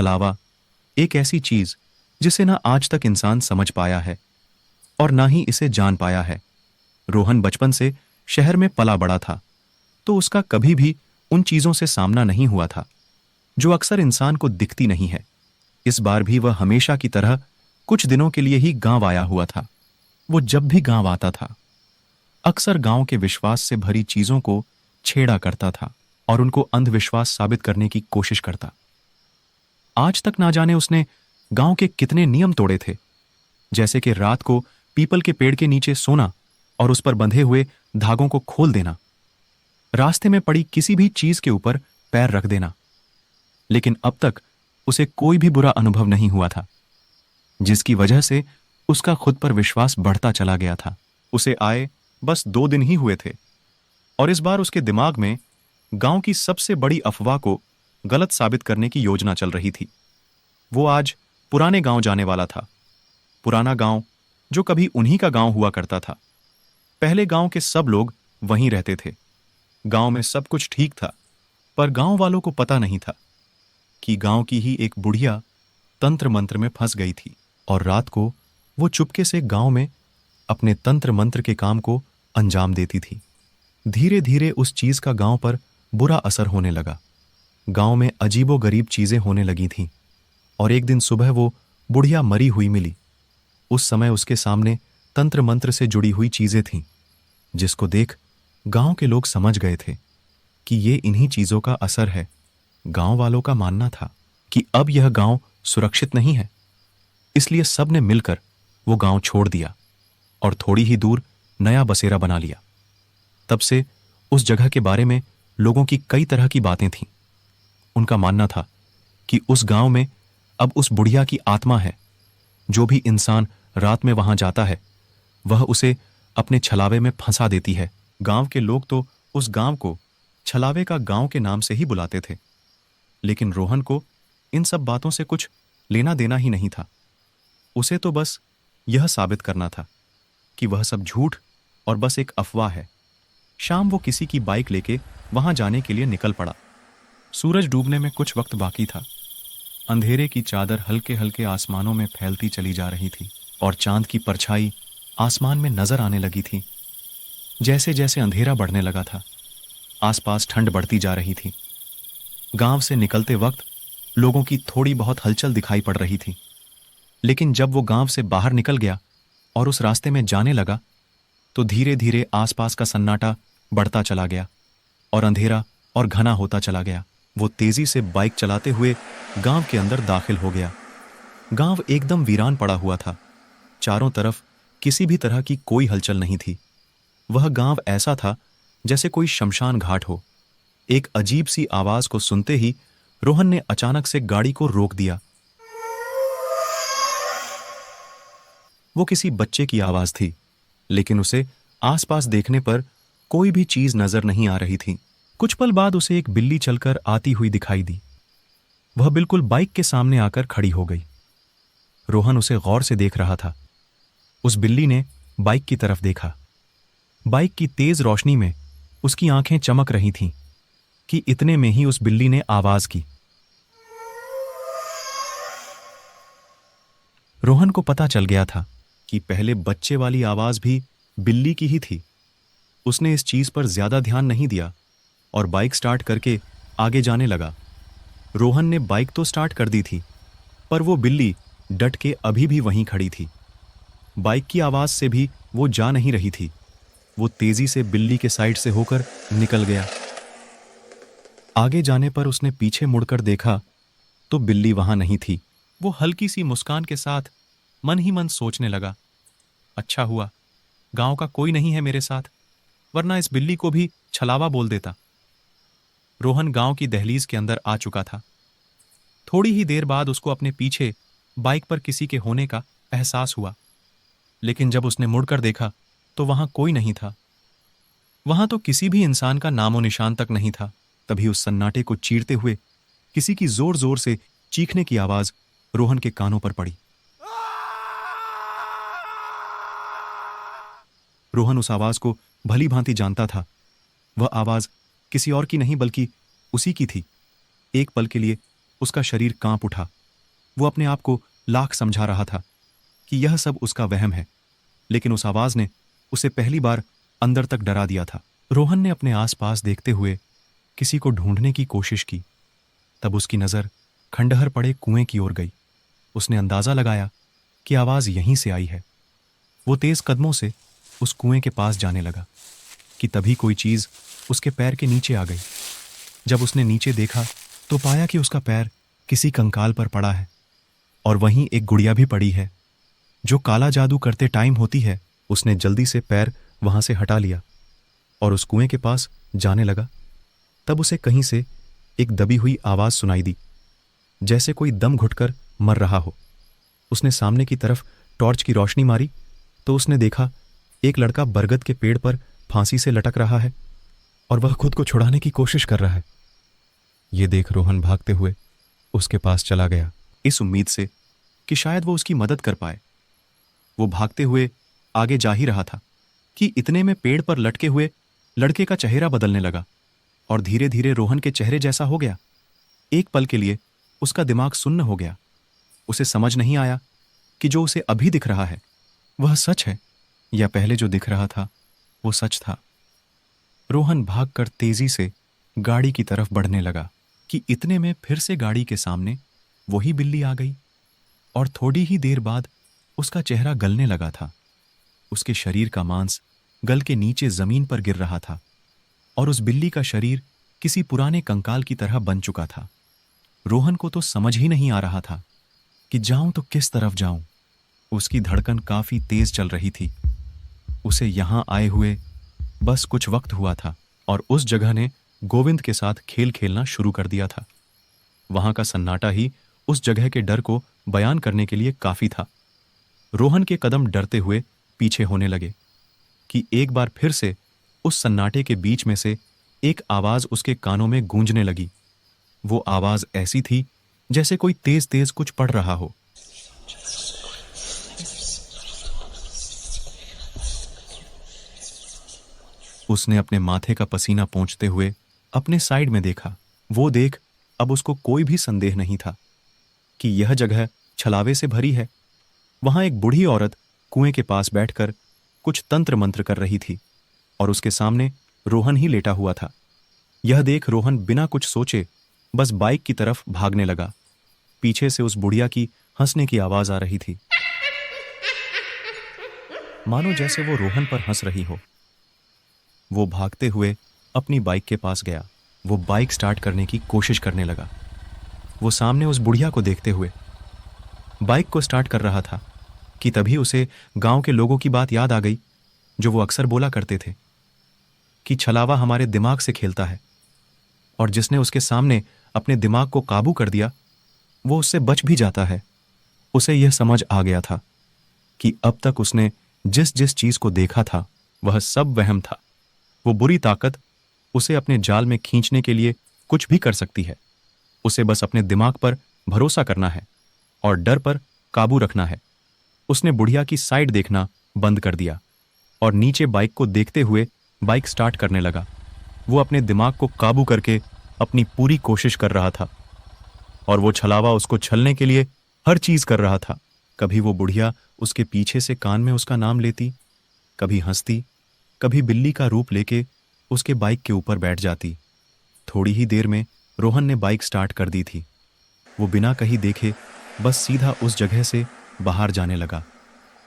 छलावा एक ऐसी चीज जिसे ना आज तक इंसान समझ पाया है और ना ही इसे जान पाया है। रोहन बचपन से शहर में पला बड़ा था, तो उसका कभी भी उन चीजों से सामना नहीं हुआ था जो अक्सर इंसान को दिखती नहीं है। इस बार भी वह हमेशा की तरह कुछ दिनों के लिए ही गांव आया हुआ था। वो जब भी गांव आता था अक्सर गांव के विश्वास से भरी चीजों को छेड़ा करता था और उनको अंधविश्वास साबित करने की कोशिश करता। आज तक ना जाने उसने गांव के कितने नियम तोड़े थे, जैसे कि रात को पीपल के पेड़ के नीचे सोना और उस पर बंधे हुए धागों को खोल देना, रास्ते में पड़ी किसी भी चीज के ऊपर पैर रख देना। लेकिन अब तक उसे कोई भी बुरा अनुभव नहीं हुआ था, जिसकी वजह से उसका खुद पर विश्वास बढ़ता चला गया था। उसे आए बस 2 दिन ही हुए थे और इस बार उसके दिमाग में गांव की सबसे बड़ी अफवाह को गलत साबित करने की योजना चल रही थी। वो आज पुराने गांव जाने वाला था। पुराना गांव जो कभी उन्हीं का गांव हुआ करता था। पहले गांव के सब लोग वहीं रहते थे। गांव में सब कुछ ठीक था, पर गांव वालों को पता नहीं था कि गांव की ही एक बुढ़िया तंत्र मंत्र में फंस गई थी और रात को वो चुपके से गांव में अपने तंत्र मंत्र के काम को अंजाम देती थी। धीरे धीरे उस चीज का गांव पर बुरा असर होने लगा। गांव में अजीबोगरीब चीजें होने लगी थीं और एक दिन सुबह वो बुढ़िया मरी हुई मिली। उस समय उसके सामने तंत्र मंत्र से जुड़ी हुई चीजें थीं, जिसको देख गांव के लोग समझ गए थे कि ये इन्हीं चीजों का असर है। गांव वालों का मानना था कि अब यह गांव सुरक्षित नहीं है, इसलिए सब ने मिलकर वो गांव छोड़ दिया और थोड़ी ही दूर नया बसेरा बना लिया। तब से उस जगह के बारे में लोगों की कई तरह की बातें थीं। उनका मानना था कि उस गांव में अब उस बुढ़िया की आत्मा है। जो भी इंसान रात में वहां जाता है वह उसे अपने छलावे में फंसा देती है। गांव के लोग तो उस गांव को छलावे का गांव के नाम से ही बुलाते थे, लेकिन रोहन को इन सब बातों से कुछ लेना देना ही नहीं था। उसे तो बस यह साबित करना था कि वह सब झूठ और बस एक अफवाह है। शाम वो किसी की बाइक लेके वहां जाने के लिए निकल पड़ा। सूरज डूबने में कुछ वक्त बाकी था। अंधेरे की चादर हल्के हल्के आसमानों में फैलती चली जा रही थी और चांद की परछाई आसमान में नजर आने लगी थी। जैसे जैसे अंधेरा बढ़ने लगा था, आसपास ठंड बढ़ती जा रही थी। गांव से निकलते वक्त लोगों की थोड़ी बहुत हलचल दिखाई पड़ रही थी, लेकिन जब वो गांव से बाहर निकल गया और उस रास्ते में जाने लगा तो धीरे धीरे आसपास का सन्नाटा बढ़ता चला गया और अंधेरा और घना होता चला गया। वो तेजी से बाइक चलाते हुए गांव के अंदर दाखिल हो गया। गांव एकदम वीरान पड़ा हुआ था। चारों तरफ किसी भी तरह की कोई हलचल नहीं थी। वह गांव ऐसा था जैसे कोई शमशान घाट हो। एक अजीब सी आवाज को सुनते ही रोहन ने अचानक से गाड़ी को रोक दिया। वो किसी बच्चे की आवाज थी, लेकिन उसे आसपास देखने पर कोई भी चीज नजर नहीं आ रही थी। कुछ पल बाद उसे एक बिल्ली चलकर आती हुई दिखाई दी। वह बिल्कुल बाइक के सामने आकर खड़ी हो गई। रोहन उसे गौर से देख रहा था। उस बिल्ली ने बाइक की तरफ देखा। बाइक की तेज रोशनी में उसकी आंखें चमक रही थीं कि इतने में ही उस बिल्ली ने आवाज की। रोहन को पता चल गया था कि पहले बच्चे वाली आवाज भी बिल्ली की ही थी। उसने इस चीज पर ज्यादा ध्यान नहीं दिया और बाइक स्टार्ट करके आगे जाने लगा। रोहन ने बाइक तो स्टार्ट कर दी थी, पर वो बिल्ली डट के अभी भी वहीं खड़ी थी। बाइक की आवाज से भी वो जा नहीं रही थी। वो तेजी से बिल्ली के साइड से होकर निकल गया। आगे जाने पर उसने पीछे मुड़कर देखा तो बिल्ली वहां नहीं थी। वो हल्की सी मुस्कान के साथ मन ही मन सोचने लगा, अच्छा हुआ गांव का कोई नहीं है मेरे साथ, वरना इस बिल्ली को भी छलावा बोल देता। रोहन गांव की दहलीज के अंदर आ चुका था। थोड़ी ही देर बाद उसको अपने पीछे बाइक पर किसी के होने का एहसास हुआ, लेकिन जब उसने मुड़कर देखा तो वहां कोई नहीं था। वहां तो किसी भी इंसान का नामो निशान तक नहीं था। तभी उस सन्नाटे को चीरते हुए किसी की जोर जोर से चीखने की आवाज रोहन के कानों पर पड़ी। रोहन उस आवाज को भली भांति जानता था। वह आवाज किसी और की नहीं बल्कि उसी की थी। एक पल के लिए उसका शरीर कांप उठा। वो अपने आप को लाख समझा रहा था कि यह सब उसका वहम है, लेकिन उस आवाज ने उसे पहली बार अंदर तक डरा दिया था। रोहन ने अपने आसपास देखते हुए किसी को ढूंढने की कोशिश की। तब उसकी नजर खंडहर पड़े कुएं की ओर गई। उसने अंदाजा लगाया कि आवाज यहीं से आई है। वो तेज कदमों से उस कुएं के पास जाने लगा कि तभी कोई चीज उसके पैर के नीचे आ गई। जब उसने नीचे देखा तो पाया कि उसका पैर किसी कंकाल पर पड़ा है और वहीं एक गुड़िया भी पड़ी है जो काला जादू करते टाइम होती है। उसने जल्दी से पैर वहां से हटा लिया और उस कुएं के पास जाने लगा। तब उसे कहीं से एक दबी हुई आवाज सुनाई दी, जैसे कोई दम घुटकर मर रहा हो। उसने सामने की तरफ टॉर्च की रोशनी मारी तो उसने देखा एक लड़का बरगद के पेड़ पर फांसी से लटक रहा है और वह खुद को छुड़ाने की कोशिश कर रहा है। यह देख रोहन भागते हुए उसके पास चला गया, इस उम्मीद से कि शायद वो उसकी मदद कर पाए। वो भागते हुए आगे जा ही रहा था कि इतने में पेड़ पर लटके हुए लड़के का चेहरा बदलने लगा और धीरे धीरे रोहन के चेहरे जैसा हो गया। एक पल के लिए उसका दिमाग सुन्न हो गया। उसे समझ नहीं आया कि जो उसे अभी दिख रहा है वह सच है या पहले जो दिख रहा था वो सच था। रोहन भागकर तेजी से गाड़ी की तरफ बढ़ने लगा कि इतने में फिर से गाड़ी के सामने वही बिल्ली आ गई और थोड़ी ही देर बाद उसका चेहरा गलने लगा था। उसके शरीर का मांस गल के नीचे जमीन पर गिर रहा था और उस बिल्ली का शरीर किसी पुराने कंकाल की तरह बन चुका था। रोहन को तो समझ ही नहीं आ रहा था कि जाऊं तो किस तरफ जाऊं। उसकी धड़कन काफी तेज चल रही थी। उसे यहां आए हुए बस कुछ वक्त हुआ था और उस जगह ने गोविंद के साथ खेल खेलना शुरू कर दिया था। वहां का सन्नाटा ही उस जगह के डर को बयान करने के लिए काफी था। रोहन के कदम डरते हुए पीछे होने लगे कि एक बार फिर से उस सन्नाटे के बीच में से एक आवाज उसके कानों में गूंजने लगी। वो आवाज ऐसी थी जैसे कोई तेज तेज कुछ पढ़ रहा हो। उसने अपने माथे का पसीना पोंछते हुए अपने साइड में देखा। वो देख अब उसको कोई भी संदेह नहीं था कि यह जगह छलावे से भरी है। वहां एक बूढ़ी औरत कुएं के पास बैठकर कुछ तंत्र मंत्र कर रही थी और उसके सामने रोहन ही लेटा हुआ था। यह देख रोहन बिना कुछ सोचे बस बाइक की तरफ भागने लगा। पीछे से उस बुढ़िया की हंसने की आवाज आ रही थी, मानो जैसे वो रोहन पर हंस रही हो। वो भागते हुए अपनी बाइक के पास गया। वो बाइक स्टार्ट करने की कोशिश करने लगा। वो सामने उस बुढ़िया को देखते हुए बाइक को स्टार्ट कर रहा था कि तभी उसे गांव के लोगों की बात याद आ गई जो वो अक्सर बोला करते थे कि छलावा हमारे दिमाग से खेलता है और जिसने उसके सामने अपने दिमाग को काबू कर दिया वो उससे बच भी जाता है। उसे यह समझ आ गया था कि अब तक उसने जिस जिस चीज को देखा था वह सब वहम था। वो बुरी ताकत उसे अपने जाल में खींचने के लिए कुछ भी कर सकती है। उसे बस अपने दिमाग पर भरोसा करना है और डर पर काबू रखना है। उसने बुढ़िया की साइड देखना बंद कर दिया और नीचे बाइक को देखते हुए बाइक स्टार्ट करने लगा। वो अपने दिमाग को काबू करके अपनी पूरी कोशिश कर रहा था और वो छलावा उसको छलने के लिए हर चीज कर रहा था। कभी वो बुढ़िया उसके पीछे से कान में उसका नाम लेती, कभी हंसती, कभी बिल्ली का रूप लेके उसके बाइक के ऊपर बैठ जाती। थोड़ी ही देर में रोहन ने बाइक स्टार्ट कर दी थी। वो बिना कहीं देखे बस सीधा उस जगह से बाहर जाने लगा।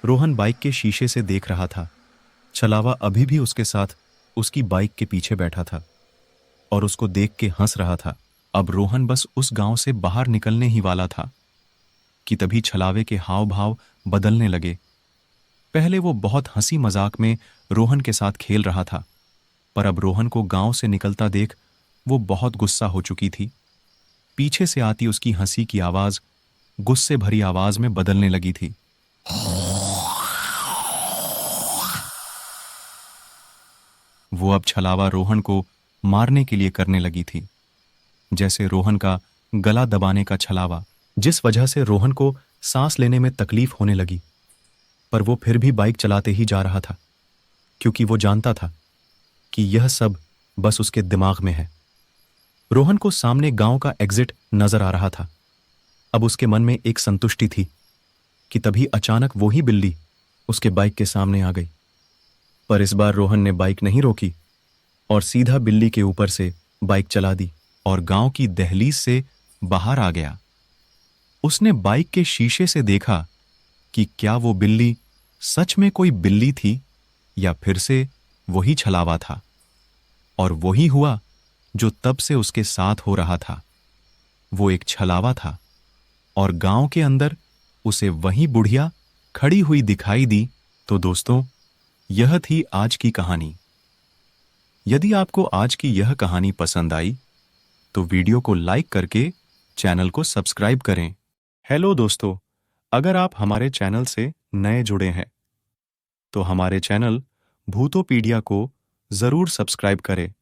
रोहन बाइक के शीशे से देख रहा था। छलावा अभी भी उसके साथ उसकी बाइक के पीछे बैठा था और उसको देख के हंस रहा था। अब रोहन बस उस गांव से बाहर निकलने ही वाला था कि तभी छलावे के हाव भाव बदलने लगे। पहले वो बहुत हंसी मजाक में रोहन के साथ खेल रहा था, पर अब रोहन को गांव से निकलता देख वो बहुत गुस्सा हो चुकी थी। पीछे से आती उसकी हंसी की आवाज गुस्से भरी आवाज में बदलने लगी थी। वो अब छलावा रोहन को मारने के लिए करने लगी थी, जैसे रोहन का गला दबाने का छलावा, जिस वजह से रोहन को सांस लेने में तकलीफ होने लगी। पर वो फिर भी बाइक चलाते ही जा रहा था क्योंकि वो जानता था कि यह सब बस उसके दिमाग में है। रोहन को सामने गांव का एग्जिट नजर आ रहा था। अब उसके मन में एक संतुष्टि थी कि तभी अचानक वो ही बिल्ली उसके बाइक के सामने आ गई। पर इस बार रोहन ने बाइक नहीं रोकी और सीधा बिल्ली के ऊपर से बाइक चला दी और गांव की दहलीज से बाहर आ गया। उसने बाइक के शीशे से देखा कि क्या वो बिल्ली सच में कोई बिल्ली थी या फिर से वही छलावा था। और वही हुआ जो तब से उसके साथ हो रहा था। वो एक छलावा था और गांव के अंदर उसे वही बुढ़िया खड़ी हुई दिखाई दी। तो दोस्तों, यह थी आज की कहानी। यदि आपको आज की यह कहानी पसंद आई तो वीडियो को लाइक करके चैनल को सब्सक्राइब करें। हेलो दोस्तों, अगर आप हमारे चैनल से नए जुड़े हैं तो हमारे चैनल भूतोपीडिया को जरूर सब्सक्राइब करें